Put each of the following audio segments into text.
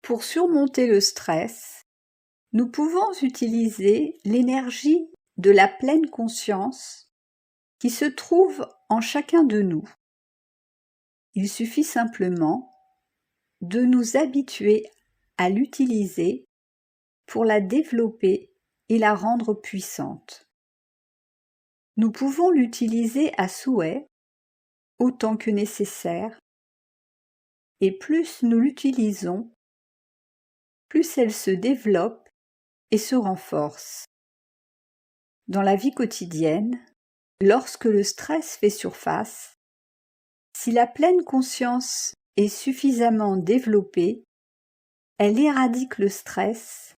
Pour surmonter le stress, nous pouvons utiliser l'énergie de la pleine conscience qui se trouve en chacun de nous. Il suffit simplement de nous habituer à l'utiliser pour la développer et la rendre puissante. Nous pouvons l'utiliser à souhait, autant que nécessaire, et plus nous l'utilisons, plus elle se développe et se renforce. Dans la vie quotidienne, lorsque le stress fait surface, si la pleine conscience est suffisamment développée, elle éradique le stress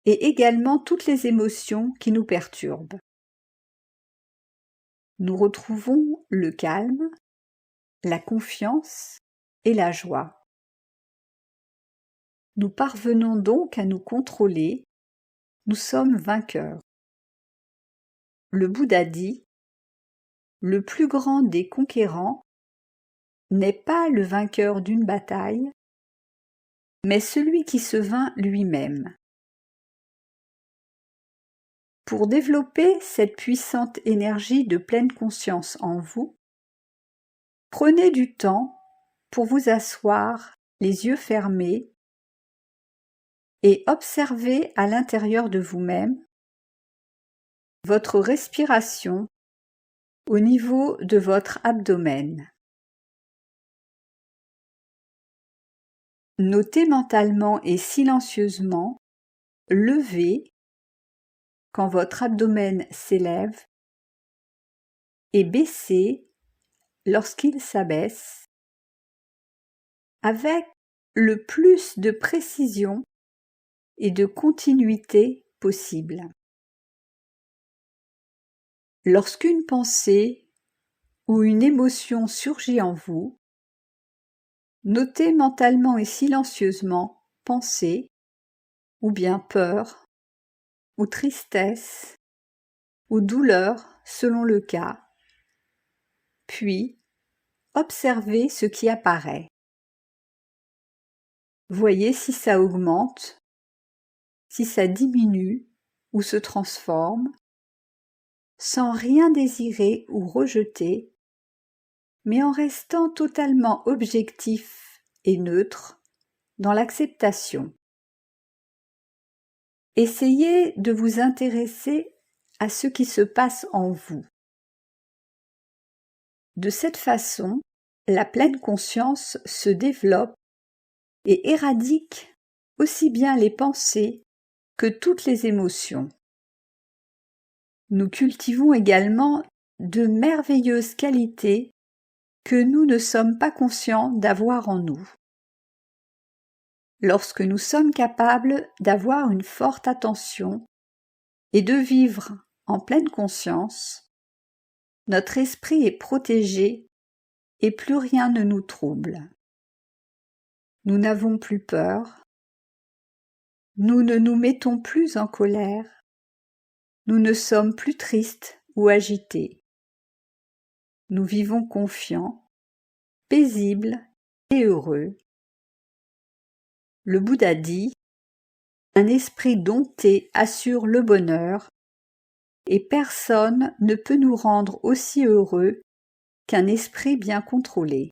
et également toutes les émotions qui nous perturbent. Nous retrouvons le calme, la confiance et la joie. Nous parvenons donc à nous contrôler, nous sommes vainqueurs. Le Bouddha dit : le plus grand des conquérants n'est pas le vainqueur d'une bataille, mais celui qui se vainc lui-même. Pour développer cette puissante énergie de pleine conscience en vous, prenez du temps pour vous asseoir les yeux fermés et observez à l'intérieur de vous-même votre respiration au niveau de votre abdomen. Notez mentalement et silencieusement lever quand votre abdomen s'élève et baisser lorsqu'il s'abaisse, avec le plus de précision et de continuité possible. Lorsqu'une pensée ou une émotion surgit en vous, notez mentalement et silencieusement pensée, ou bien peur, ou tristesse, ou douleur selon le cas, puis observez ce qui apparaît. Voyez si ça augmente, si ça diminue ou se transforme, sans rien désirer ou rejeter, mais en restant totalement objectif et neutre dans l'acceptation. Essayez de vous intéresser à ce qui se passe en vous. De cette façon, la pleine conscience se développe et éradique aussi bien les pensées que toutes les émotions. Nous cultivons également de merveilleuses qualités que nous ne sommes pas conscients d'avoir en nous. Lorsque nous sommes capables d'avoir une forte attention et de vivre en pleine conscience, notre esprit est protégé et plus rien ne nous trouble. Nous n'avons plus peur, nous ne nous mettons plus en colère, nous ne sommes plus tristes ou agités. Nous vivons confiants, paisibles et heureux. Le Bouddha dit : un esprit dompté assure le bonheur, et personne ne peut nous rendre aussi heureux qu'un esprit bien contrôlé.